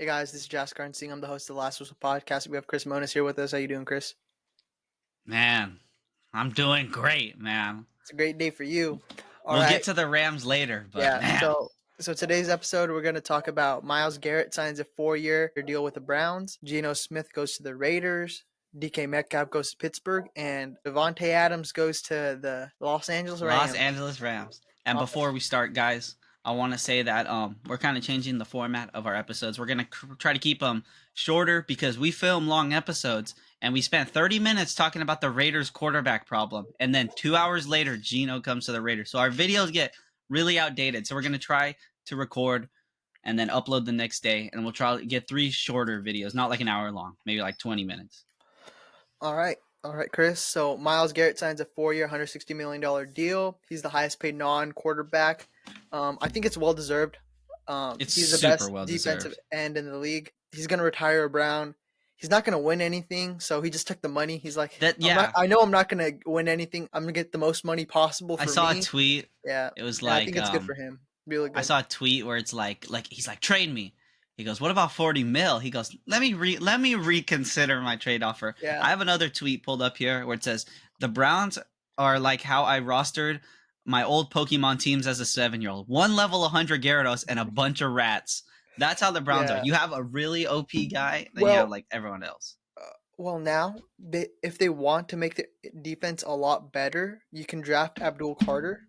Hey guys, this is Jaskaran and I'm the host of the Last Whistle podcast. We have Chris Monis here with us. How you doing, Chris? Man, I'm doing great, man. It's a great day for you. All We'll right. get to the Rams later, but Yeah. man. So today's episode, we're going to talk about Myles Garrett signs a 4-year deal with the Browns. Geno Smith goes to the Raiders. DK Metcalf goes to Pittsburgh, and Devontae Adams goes to the Los Angeles Rams. And before we start, guys, I want to say that we're kind of changing the format of our episodes. We're gonna try to keep them shorter because we film long episodes, and we spent 30 minutes talking about the Raiders quarterback problem, and then 2 hours later, Geno comes to the Raiders. So our videos get really outdated. So we're gonna try to record and then upload the next day, and we'll try to get 3 shorter videos, not like an hour long, maybe like 20 minutes. All right, Chris. So Myles Garrett signs a 4-year, $160 million deal. He's the highest paid non-quarterback. I think it's well deserved. He's the best defensive end in the league. He's going to retire a Brown. He's not going to win anything, so he just took the money. He's like, I know I'm not going to win anything. I'm going to get the most money possible for me. I saw a tweet. Yeah. It was like, I think it's good for him. Really good. I saw a tweet where it's like he's like, trade me. He goes, what about 40 mil? He goes, let me reconsider my trade offer. Yeah. I have another tweet pulled up here where it says, the Browns are like how I rostered my old Pokemon teams as a 7-year-old. 1 level 100 Gyarados and a bunch of rats. That's how the Browns are. You have a really OP guy, then you have like everyone else. Well, now, if they want to make the defense a lot better, you can draft Abdul Carter.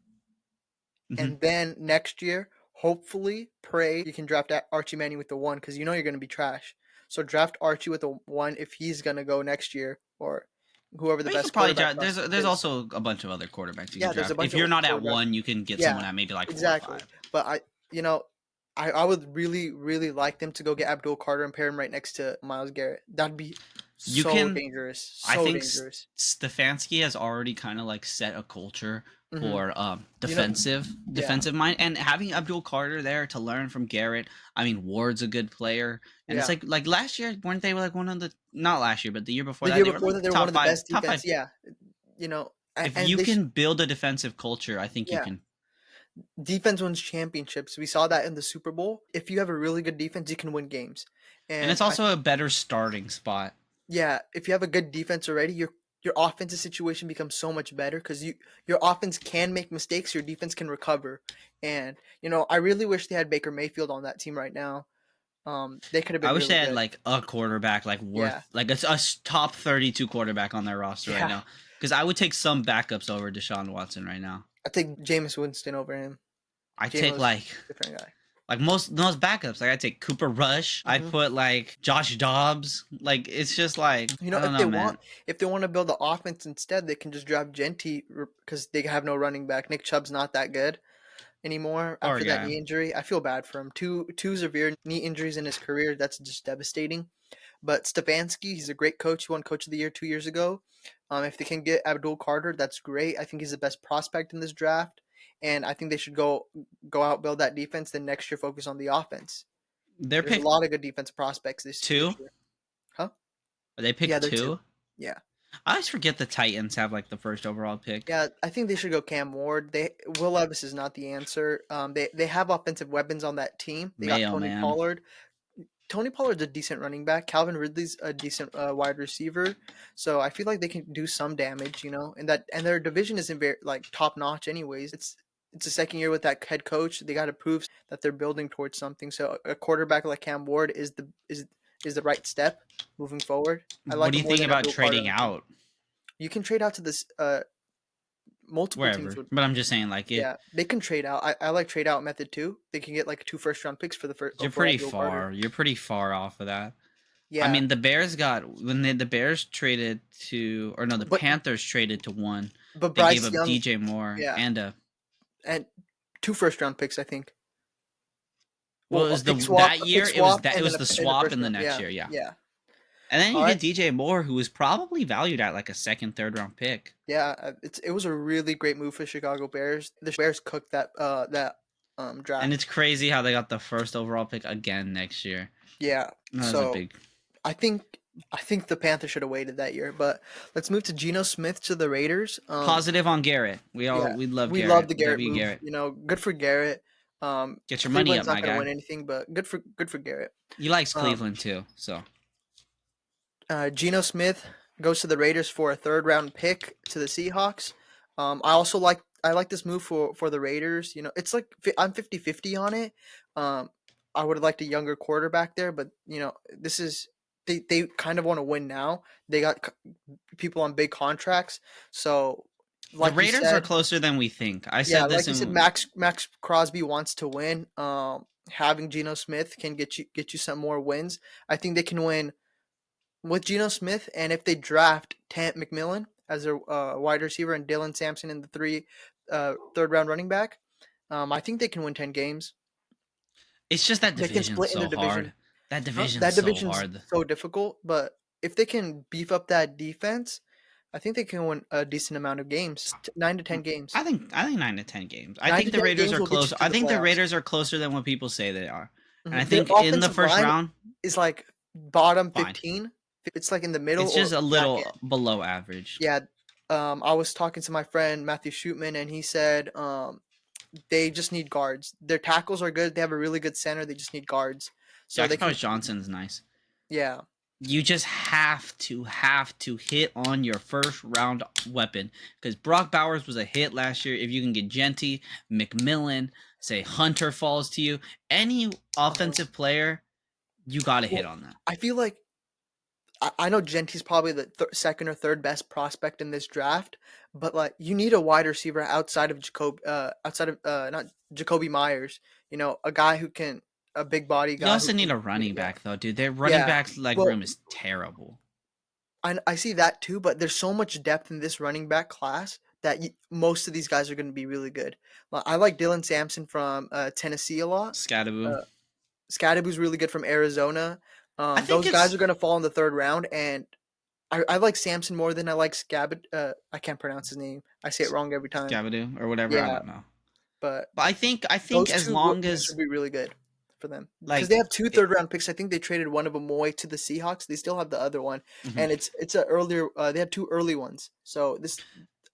Mm-hmm. And then next year, hopefully, pray you can draft Archie Manning with the 1 because you know you're going to be trash. So draft Archie with the 1 if he's going to go next year or whoever the best quarterback is. There's also a bunch of other quarterbacks you can draft. If you're not at 1, you can get someone at maybe like 4 or 5. But I would really, really like them to go get Abdul Carter and pair him right next to Myles Garrett. That'd be dangerous. I think dangerous. Stefanski has already kind of like set a culture for defensive mind, and having Abdul Carter there to learn from Garrett. I mean, Ward's a good player, and it's like last year, weren't they like one of the not last year, but the year before that? They were one of the best defense. Yeah, if you can build a defensive culture, I think you can. Defense wins championships. We saw that in the Super Bowl. If you have a really good defense, you can win games, and it's also a better starting spot. Yeah, if you have a good defense already, your offensive situation becomes so much better because your offense can make mistakes, your defense can recover. And I really wish they had Baker Mayfield on that team right now. They could have been. I wish really they had good. Like a quarterback like a top 32 quarterback on their roster right now. Because I would take some backups over Deshaun Watson right now. I take Jameis Winston over him. I take like different guy. Like most backups, like I take Cooper Rush. I put like Josh Dobbs. Like it's just like if they want to build the offense instead, they can just draft Gentry because they have no running back. Nick Chubb's not that good anymore after that knee injury. I feel bad for him. Two severe knee injuries in his career. That's just devastating. But Stefanski, he's a great coach. He won Coach of the Year 2 years ago. If they can get Abdul Carter, that's great. I think he's the best prospect in this draft. And I think they should go out, build that defense, then next year focus on the offense. There's a lot of good defensive prospects this year. Huh? Are they picked 2? Yeah. I always forget the Titans have like the first overall pick. Yeah, I think they should go Cam Ward. Will Levis is not the answer. They have offensive weapons on that team. They got Tony Pollard. Tony Pollard's a decent running back. Calvin Ridley's a decent wide receiver. So I feel like they can do some damage, and their division isn't very like top notch anyways. It's the second year with that head coach. They got to prove that they're building towards something. So a quarterback like Cam Ward is the right step moving forward. What do you think about trading out? You can trade out to this multiple teams. But I'm just saying, like, they can trade out. I like trade out method too. They can get like 2 first-round picks for the first. You're pretty far. Carter. You're pretty far off of that. Yeah. I mean, the Bears the Bears traded to, or no, the Panthers traded to 1. But they gave up DJ Moore and 2 first-round picks, I think. Well, it was that year. It was the swap in the next year. Yeah. And then you get DJ Moore, who was probably valued at like a 2nd, 3rd round pick. Yeah, it was a really great move for Chicago Bears. The Bears cooked that draft. And it's crazy how they got the 1st overall pick again next year. Yeah, I think the Panthers should have waited that year. But let's move to Geno Smith to the Raiders. Positive on Garrett. We love Garrett. We love the Garrett move. Good for Garrett. Get your money up, Cleveland's my not going to guy. win anything, but good for Garrett. He likes Cleveland too, so. Geno Smith goes to the Raiders for a third-round pick to the Seahawks. I like this move for the Raiders. It's like I'm 50-50 on it. I would have liked a younger quarterback there, but this is they kind of want to win now. They got people on big contracts, so The like you Raiders are said, closer than we think. I yeah, said this like you said, in Max Crosby wants to win. Having Geno Smith can get you some more wins. I think they can win with Geno Smith, and if they draft Tant McMillan as a wide receiver and Dylan Sampson in the third round running back, I think they can win 10 games. it's just that They can division's split in the so hard. division. That division's That so division's hard. so difficult, but if they can beef up that defense, I think they can win a decent amount of games, 9 to 10 games. I think 9 to 10 games. I Nine think to the ten Raiders games are will get close. you to I the think the playoffs. Raiders are closer than what people say they are. And I Their think in the offensive first line round, is like bottom fine. 15. It's like in the middle It's just or a back little end. below average. Yeah, I was talking to my friend Matthew Shootman, and he said they just need guards. Their tackles are good. They have a really good center. They just need guards, so they Jackson can. Johnson's nice. Yeah, You just have to hit on your first round weapon because Brock Bowers was a hit last year. If you can get Genty, McMillan, say Hunter falls to you, any offensive player, you got to hit well, on that. I feel like I know Genty's probably the second or third best prospect in this draft, but like you need a wide receiver outside of not Jacoby Myers. A guy who can a big body You guy who also need can a get running it going. back though, dude. Their running Yeah, backs leg well, room is terrible. I see that too, but there's so much depth in this running back class that most of these guys are going to be really good. I like Dylan Sampson from Tennessee a lot. Scadaboo. Uh, Scadaboo's really good from Arizona. I think Those guys it's are going to fall in the third round, and I like Sampson more than I like Scabid. I can't pronounce his name. I say it wrong every time. Scabadoo or whatever. I Yeah, don't know. but But I think those as two long picks as would be really good for them because they like have two it, third round picks. I think they traded one of them away to the Seahawks. They still have the other one, mhm. and it's a earlier. They have two early ones, so this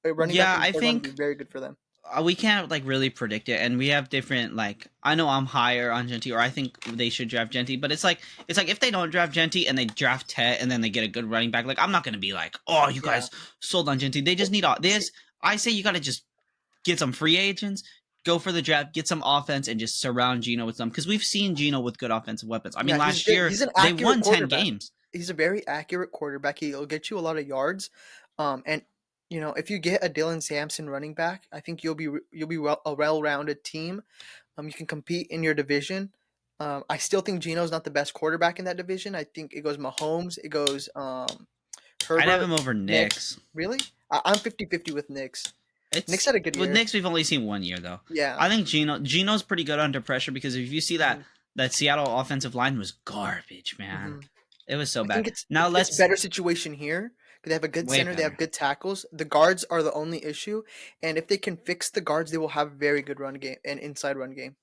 running back Yeah, in the I third round would be think very good for them. we can't like really predict it, and we have different like I know I'm higher on Genty, or I think they should draft Genty, but it's like if they don't draft Genty and they draft Tet and then they get a good running back, like I'm not gonna be like, oh, you Yeah. guys sold on Genty. They just Well, need see, this. I say you gotta just get some free agents, go for the draft, get some offense, and just surround Geno with them because we've seen Geno with good offensive weapons. I mean, yeah, last year he's an they accurate won 10 quarterback. games. He's a very accurate quarterback. He'll get you a lot of yards. And if you get a Dylan Sampson running back, I think you'll be a well-rounded team. You can compete in your division. I still think Geno's not the best quarterback in that division. I think it goes Mahomes, it goes I'd have Herbert, him over Knicks. Knicks. Really? I'm 50-50 with Knicks. Knicks It's had a good with year. Knicks we've only seen 1 year though. Yeah. I think Geno's pretty good under pressure because if you see that hmm that Seattle offensive line was garbage, man. hmm It was so I bad. think it's Now it's it's let's better situation here. 'Cause they have a good way center, they have better. good tackles. The guards are the only issue, and if they can fix the guards, they will have a very good run game and inside run game.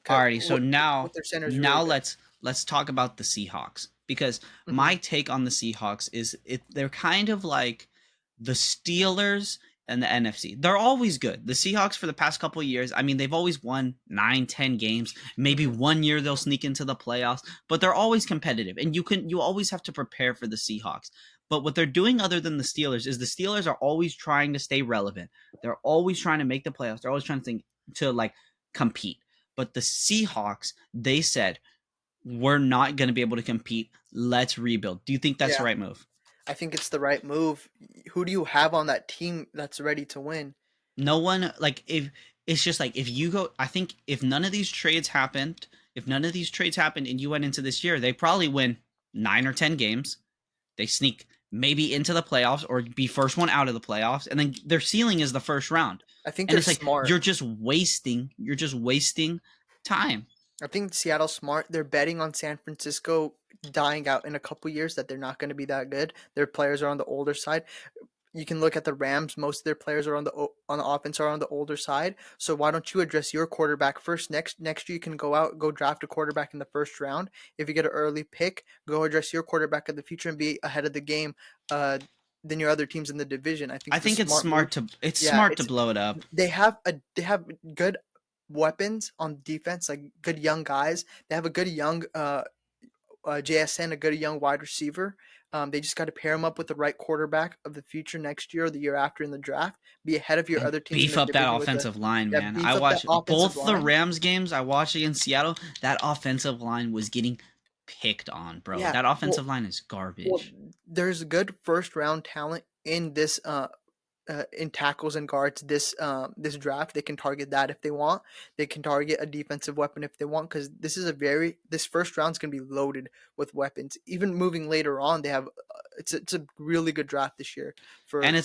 'Cause Alrighty, so with now their center is really now good. let's talk about the Seahawks because hmm my take on the Seahawks is they're kind of like the Steelers and the NFC. They're always good. The Seahawks for the past couple of years, I mean, they've always won 9, 10 games. Maybe hmm 1 year they'll sneak into the playoffs, but they're always competitive. And you always have to prepare for the Seahawks. But what they're doing other than the Steelers is the Steelers are always trying to stay relevant. They're always trying to make the playoffs. They're always trying to think to like compete. But the Seahawks, they said, we're not going to be able to compete. Let's rebuild. Do you think that's the Yeah. right move? I think it's the right move. Who do you have on that team that's ready to win? No one, like, if it's just like, if you go, I think if none of these trades happened, and you went into this year, they probably win 9 or 10 games. They sneak maybe into the playoffs or be first one out of the playoffs. And then their ceiling is the first round. I think And they're it's like, smart. you're just wasting time. I think Seattle's smart. They're betting on San Francisco dying out in a couple years that they're not going to be that good. Their players are on the older side. You can look at the Rams. Most of their players are on the offense are on the older side. So why don't you address your quarterback first? Next year you can go draft a quarterback in the first round. If you get an early pick, go address your quarterback of the future and be ahead of the game than your other teams in the division. I think I it's a think it's smart move. smart to Yeah, blow it up. they have good weapons on defense, like good young guys. They have a good young JSN, a good young wide receiver. They just got to pair him up with the right quarterback of the future next year or the year after in the draft. Be ahead of your And other teams in beef the up that division with offensive line, man. I beef up that watched offensive both the line. Rams games I watched against Seattle. That offensive line was getting picked on, bro. Yeah, That well, offensive line is well, garbage. there's good first round talent in this in tackles and guards this draft. They can target that if they want. They can target a defensive weapon if they want, because this first round is going to be loaded with weapons. Even moving later on, they have it's a really good draft this year And for some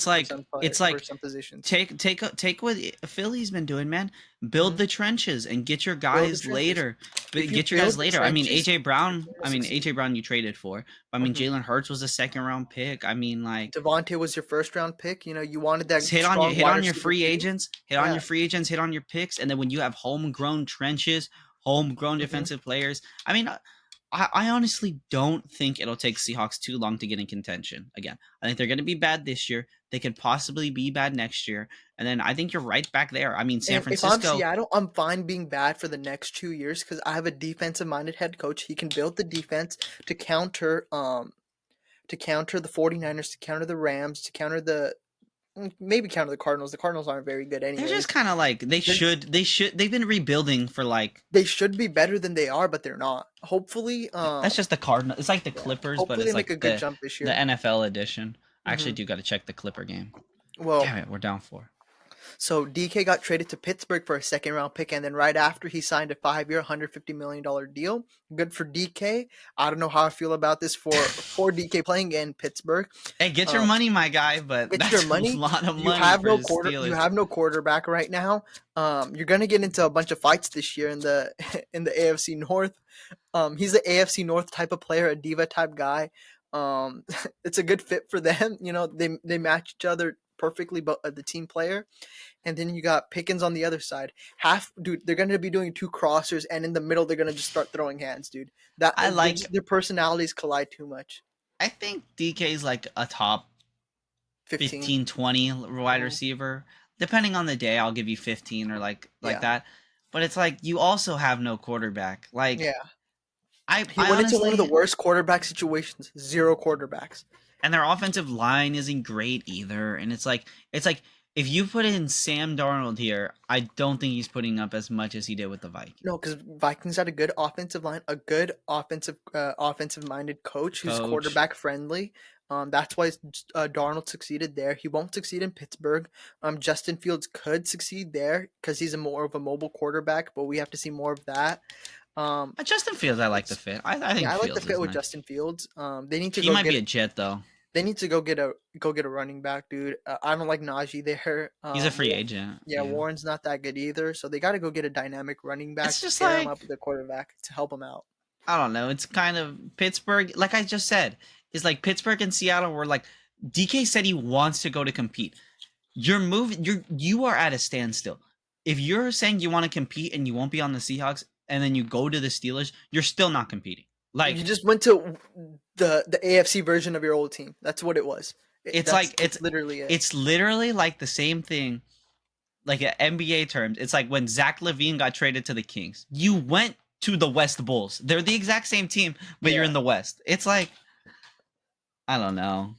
it's for like some positions. take what Philly's been doing, man. Build Hmm. the trenches and get your Build the guys trenches. later. If you Get your guys build the later. I mean, trenches, AJ Brown. you're gonna I mean, succeed. AJ Brown you traded for. I mean, Hmm. Jalen Hurts was a second round pick. I mean, like Devontae was your first round pick. You wanted that strong hit wide on your receiver free team. agents, Yeah. hit on your picks, and then when you have homegrown trenches, homegrown Hmm. defensive players. I mean, I honestly don't think it'll take Seahawks too long to get in contention again. I think they're going to be bad this year. They could possibly be bad next year, and then I think you're right back there. I mean, San And if I'm Francisco. Seattle, I'm fine being bad for the next 2 years because I have a defensive-minded head coach. He can build the defense to counter the 49ers, to counter the Rams, to counter maybe counter the Cardinals. The Cardinals aren't very good They're just anyways. kind of like They're, they've been rebuilding for like they should be better than they are, but they're not. Hopefully, that's just the Cardinal. It's like the yeah. Clippers, but Hopefully they it's make a like good jump this the year. NFL edition. I actually Hmm. do got to check the Clipper game. Well, Damn it, we're down 4. so DK got traded to Pittsburgh for a second round pick, and then right after he signed a 5-year, $150 million deal. Good for DK. I don't know how I feel about this for DK playing in Pittsburgh. Hey, get your Um, money, my guy, but get your that's a money. lot of You money have for no the quarter. You Steelers. have no quarterback right now. You're gonna get into a bunch of fights this year in the in the AFC North. He's the AFC North type of player, a diva type guy. Um, it's a good fit for them. They match each other perfectly, but the team player. And then you got Pickens on the other side. Dude, they're gonna be doing two crossers, and in the middle, they're gonna just start throwing hands, dude. I like. Their personalities collide too much. I think DK's like a top 15. 15, 20 wide Mhm. receiver. Depending on the day, I'll give you 15 or like Yeah, that. But it's like you also have no quarterback. Like yeah. He I went into one of the honestly, worst quarterback situations. Zero quarterbacks. and their offensive line isn't great either. And it's like if you put in Sam Darnold here, I don't think he's putting up as much as he did with the Vikings. No, because Vikings had a good offensive line, a good offensive-minded coach who's Coach. quarterback friendly. That's why Darnold succeeded there. He won't succeed in Pittsburgh. Justin Fields could succeed there because he's more of a mobile quarterback, but we have to see more of that. Um, Justin Fields, I like the it's fit. I think Yeah, I like the Fields fit is with nice. Justin Fields. They need to He might be a Jet though. go get a running back, dude. I don't like Najee there. He's a free agent. Yeah, Yeah. Warren's not that good either, so they got to go get a dynamic running back It's to just pair him up like with a quarterback to help him out. I don't know. It's kind of Pittsburgh, like I just said, is like Pittsburgh and Seattle were like DK said he wants to go to compete. You are at a standstill. If you're saying you want to compete and you won't be on the Seahawks and then you go to the Steelers, you're still not competing. You Like just went to the AFC version of your old team. That's what it was. it's like That's literally it. it's literally like the same thing like at NBA terms. It's like when Zach LaVine got traded to the Kings. You went to the West Bulls. They're the exact same team, but you're Yeah, in the West. It's like I don't know.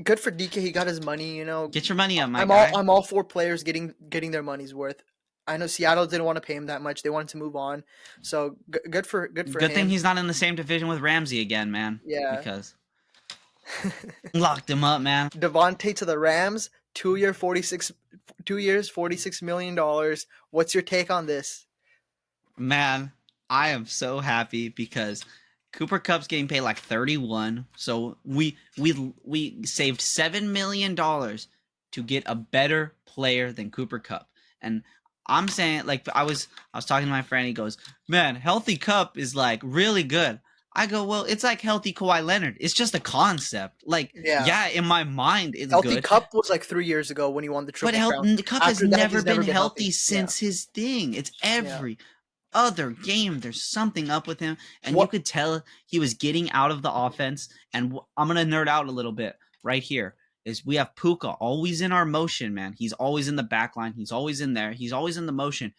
good for DK. He got his money. Get your money up, my guy. I'm all for players getting their money's worth. I know Seattle didn't want to pay him that much. They wanted to move on. So good for Good thing him. he's not in the same division with Ramsey again, man. Yeah. Because locked him up, man. Devontae to the Rams, 2 year 46 2 years, $46 million. What's your take on this? Man, I am so happy because Cooper Cup's getting paid like 31. So we saved $7 million to get a better player than Cooper Cup. And I'm saying like I was talking to my friend, he goes, "Man, healthy Cup is like really good." I go, "Well, it's like healthy Kawhi Leonard. It's just a concept. Like, Yeah. yeah, in my mind it's Healthy good. Cup was like 3 years ago when he won the But Triple Crown. Cup has After that, never he's been never been healthy healthy. Yeah. since his thing. It's Yeah. every other game. There's something up with him, and you What could tell he was getting out of the offense. And I'm gonna nerd out a little bit right here. Is we have Puka always in our motion, man. He's always in the back line. He's always in there. He's always in the motion.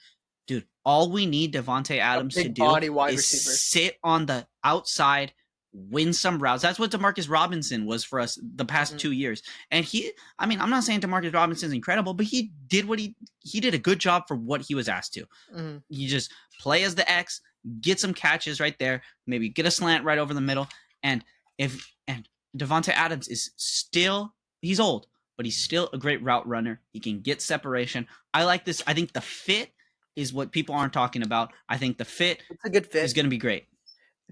all we need Devontae A Adams to big do body wide is receiver. sit on the outside, win some routes. That's what Demarcus Robinson was for us the past 2 years. And I'm not saying Demarcus Robinson's incredible, but he did he did a good job for what he was asked to. You just play as the X, get some catches right there, maybe get a slant right over the middle. And Devontae Adams is still, he's old, but he's still a great route runner. He can get separation. I like this. I think the fit is what people aren't talking about. I think the fit It's a good fit. is going to be great.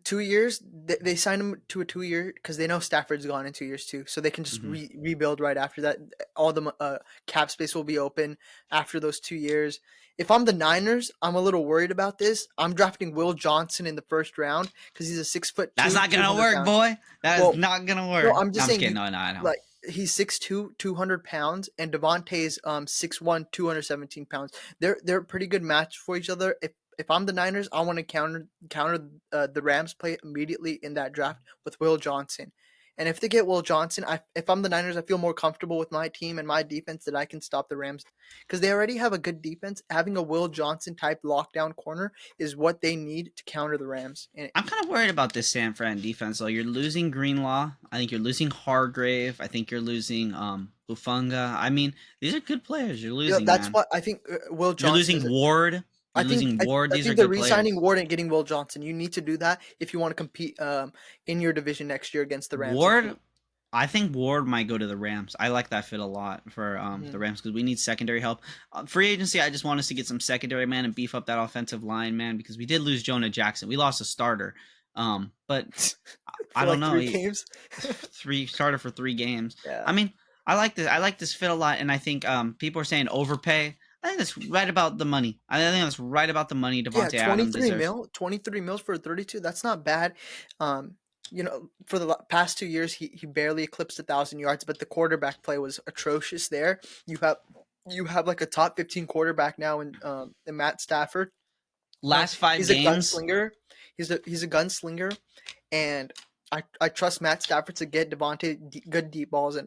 2 years, they signed him to a 2-year because they know Stafford's gone in 2 years too, so they can just rebuild right after that. All the cap space will be open after those 2 years. If I'm the Niners, I'm a little worried about this. I'm drafting Will Johnson in the first round because he's a 6'2". That's not gonna work, boy. That is not gonna work. No, I'm just saying. No, I don't. Like, he's 6'2", 200 pounds, and Devontae's 6'1", 217 pounds. They're a pretty good match for each other. If I'm the Niners, I want to counter the Rams play immediately in that draft with Will Johnson. And if they get Will Johnson, if I'm the Niners, I feel more comfortable with my team and my defense that I can stop the Rams because they already have a good defense. Having a Will Johnson type lockdown corner is what they need to counter the Rams. And I'm kind of worried about this San Fran defense, though. You're losing Greenlaw. I think you're losing Hargrave. I think you're losing Bufunga. I mean, these are good players. You're losing. That's what I think. Will Johnson. You're losing Ward. I think they're re-signing Ward and getting Will Johnson. You need to do that if you want to compete in your division next year against the Rams. I think Ward might go to the Rams. I like that fit a lot for the Rams because we need secondary help. Free agency, I just want us to get some secondary, man, and beef up that offensive line, man, because we did lose Jonah Jackson. We lost a starter, but I don't know. 3 games? Starter for 3 games. Yeah. I mean, I like this fit a lot, and I think people are saying overpay. I think that's right about the money. I think that's right about the money Devontae Adams deserves. 23 mils for 32. That's not bad. For the past 2 years, he barely eclipsed 1,000 yards, but the quarterback play was atrocious there. You have like a top 15 quarterback now in Matt Stafford. Last 5 games. He's a gunslinger. He's a gunslinger, and I trust Matt Stafford to get Devontae good deep balls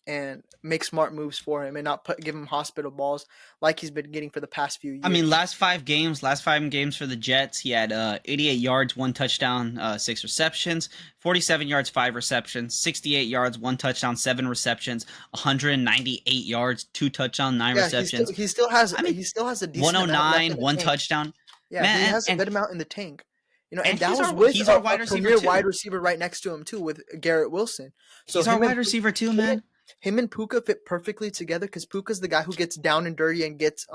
and make smart moves for him and not give him hospital balls like he's been getting for the past few years. I mean, last 5 games for the Jets, he had 88 yards, 1 touchdown, 6 receptions, 47 yards, 5 receptions, 68 yards, 1 touchdown, 7 receptions, 198 yards, 2 touchdowns, 9 receptions. He still has a decent 109, 1 touchdown. Yeah, man, he has a good amount in the tank. And that was with a premier wide receiver right next to him too, with Garrett Wilson. So he's our wide receiver too, man. Him and Puka fit perfectly together because Puka's the guy who gets down and dirty and gets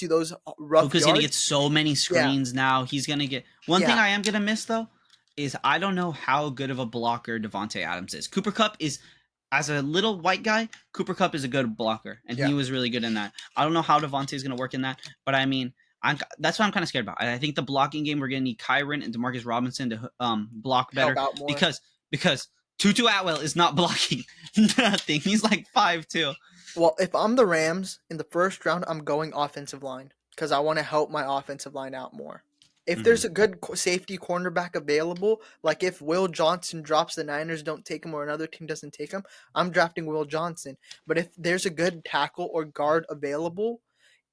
you those rough Puka's yards. Gonna get so many screens now. He's gonna get one thing I am gonna miss though is I don't know how good of a blocker Devontae Adams is. Cooper Kupp is, as a little white guy, Cooper Kupp is a good blocker, and he was really good in that. I don't know how Devontae is gonna work in that, but I mean, that's what I'm kind of scared about. I think the blocking game we're gonna need Kyron and DeMarcus Robinson to block better because Tutu Atwell is not blocking nothing. He's like 5'2". Well, if I'm the Rams in the first round, I'm going offensive line because I want to help my offensive line out more. If there's a good safety cornerback available, like if Will Johnson drops, the Niners don't take him or another team doesn't take him, I'm drafting Will Johnson. But if there's a good tackle or guard available,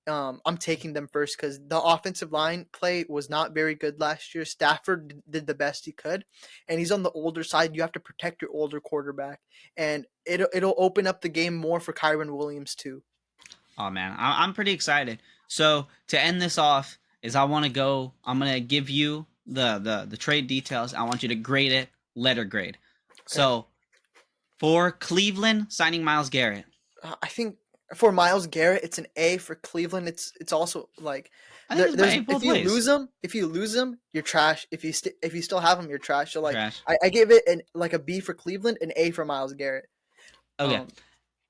I'm taking them first because the offensive line play was not very good last year. Stafford did the best he could, and he's on the older side. You have to protect your older quarterback, and it'll open up the game more for Kyron Williams too. Oh man, I'm pretty excited. So to end this off, I'm gonna give you the trade details. I want you to grade it, letter grade. Okay. So for Cleveland signing Myles Garrett, I think. For Myles Garrett, it's an A. For Cleveland, it's also like if you lose him, you're trash. If you still have him, you're trash. So like I gave it a B for Cleveland, an A for Myles Garrett. Okay,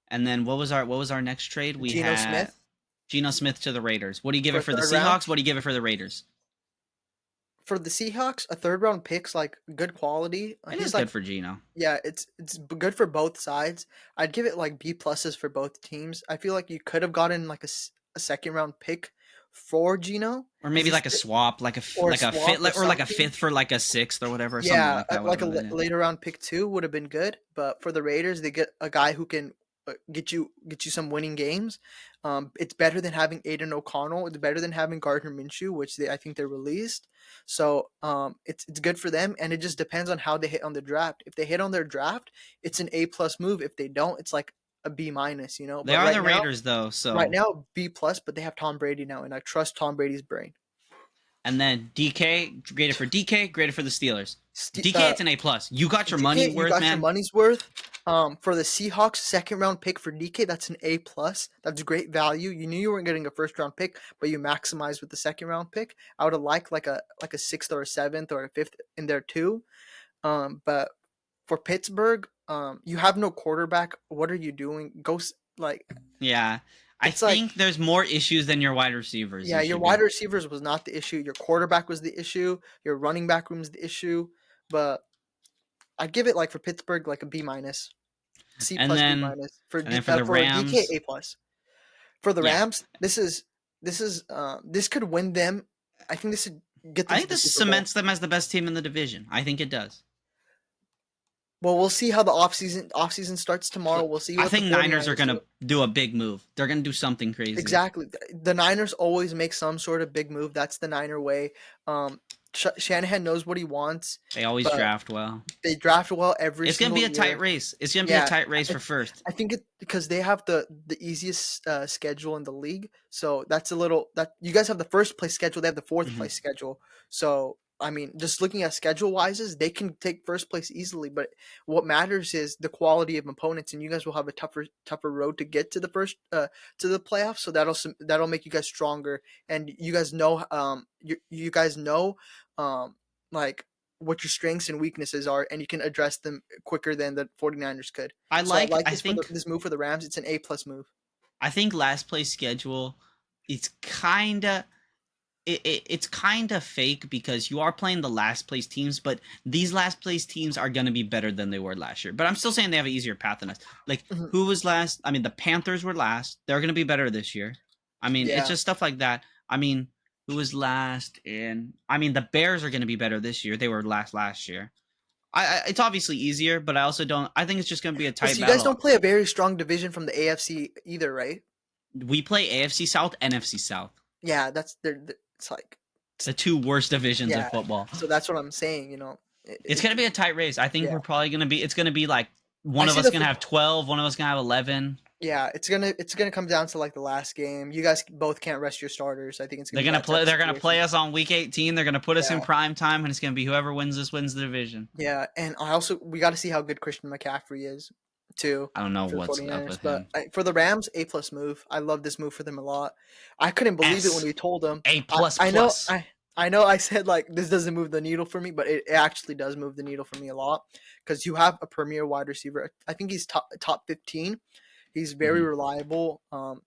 and then what was our next trade? We had Geno Smith to the Raiders. What do you give it for the Seahawks? Round? What do you give it for the Raiders? For the Seahawks, a 3rd round pick's like good quality. He's good for Geno. Yeah, it's good for both sides. I'd give it like B pluses for both teams. I feel like you could have gotten like a 2nd round pick for Geno, or maybe like a swap, like a fifth, or like a 5th for like a 6th or whatever. Yeah, like a later round pick too would have been good. But for the Raiders, they get a guy who can get you some winning games. It's better than having Aiden O'Connell. It's better than having Gardner Minshew, which I think they released. So it's good for them, and it just depends on how they hit on the draft. If they hit on their draft, it's an A+ move. If they don't, it's like a B-. They But are the Raiders though, right so now B+. But they have Tom Brady now, and I trust Tom Brady's brain. and then DK graded for the Steelers. DK, it's an A+. You got your DK, money you worth, got man. your money's worth. For the Seahawks, 2nd-round pick for DK, that's an A+. That's great value. You knew you weren't getting a 1st-round pick, but you maximized with the 2nd-round pick. I would have liked like a 6th or a 7th or a 5th in there too. But for Pittsburgh, you have no quarterback. What are you doing? Yeah. I think there's more issues than your wide receivers. Yeah, your wide receivers was not the issue. Your quarterback was the issue. Your running back room is the issue. But I'd give it like for Pittsburgh like a B-, C+, And then, B-. For the Rams, DK, A+. For the Yeah. Rams, this could win them. I think this would get them I to think the this Super Bowl. cements them as the best team in the division. I think it does. Well, we'll see how the offseason starts tomorrow. We'll see. I What think the Niners are 49ers going do. to do a big move. They're going to do something crazy. Exactly. The Niners always make some sort of big move. That's the Niner way. Shanahan knows what he wants. They always draft well. They draft well every It's going single to be a tight race. It's going to be a tight race for first. I think because they have the easiest schedule in the league. So that's you guys have the 1st place schedule. They have the 4th place schedule. So I mean, just looking at schedule wises, they can take 1st place easily. But what matters is the quality of opponents, and you guys will have a tougher road to get to the first to the playoffs. So that'll make you guys stronger, and you guys know you guys know like what your strengths and weaknesses are, and you can address them quicker than the 49ers could. I think this move for the Rams. It's an A+ move. I think last place schedule, it's kind of. It's kind of fake because you are playing the last place teams, but these last place teams are going to be better than they were last year. But I'm still saying they have an easier path than us. Like, who was last? I mean, the Panthers were last. They're going to be better this year. I mean, it's just stuff like that. I mean, who was last the Bears are going to be better this year. They were last year. It's obviously easier, but I also don't. I think it's just going to be a tight battle. You guys don't play a very strong division from the AFC either, right? We play AFC South, NFC South. Yeah, it's like the 2 worst divisions in football. So that's what I'm saying. It's going to be a tight race. I think we're probably going to be. It's going to be like one of us going to have 12, one of us going to have 11. Yeah, it's gonna come down to like the last game. You guys both can't rest your starters. I think it's they're gonna play. They're gonna play us on week 18. They're gonna put us in prime time, and it's gonna be whoever wins this wins the division. Yeah, and we got to see how good Christian McCaffrey is too. I don't know what's up with him. But for the Rams, A+ move. I love this move for them a lot. I couldn't believe it when we told them A++. I know. I said like this doesn't move the needle for me, but it actually does move the needle for me a lot because you have a premier wide receiver. I think he's top 15. He's very reliable, and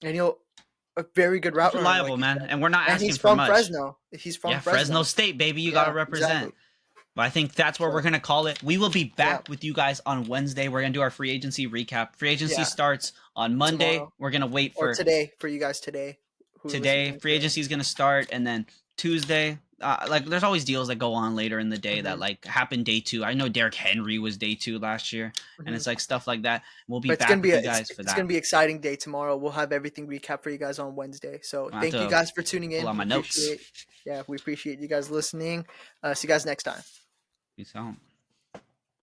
he'll a very good route. Reliable, man, and we're not asking for much. Fresno. He's from Fresno State, baby. You gotta represent. Exactly. But I think that's where we're gonna call it. We will be back with you guys on Wednesday. We're gonna do our free agency recap. Free agency starts on Monday. Tomorrow. We're gonna wait for today for you guys today. Today, free agency is gonna start, and then Tuesday. There's always deals that go on later in the day that like happen day 2. I know Derrick Henry was day 2 last year, and it's like stuff like that. We'll be back with you guys for that. It's gonna be an exciting day tomorrow. We'll have everything recap for you guys on Wednesday. So thank you guys for tuning in. Pull out my notes. We appreciate you guys listening. See you guys next time. Peace out.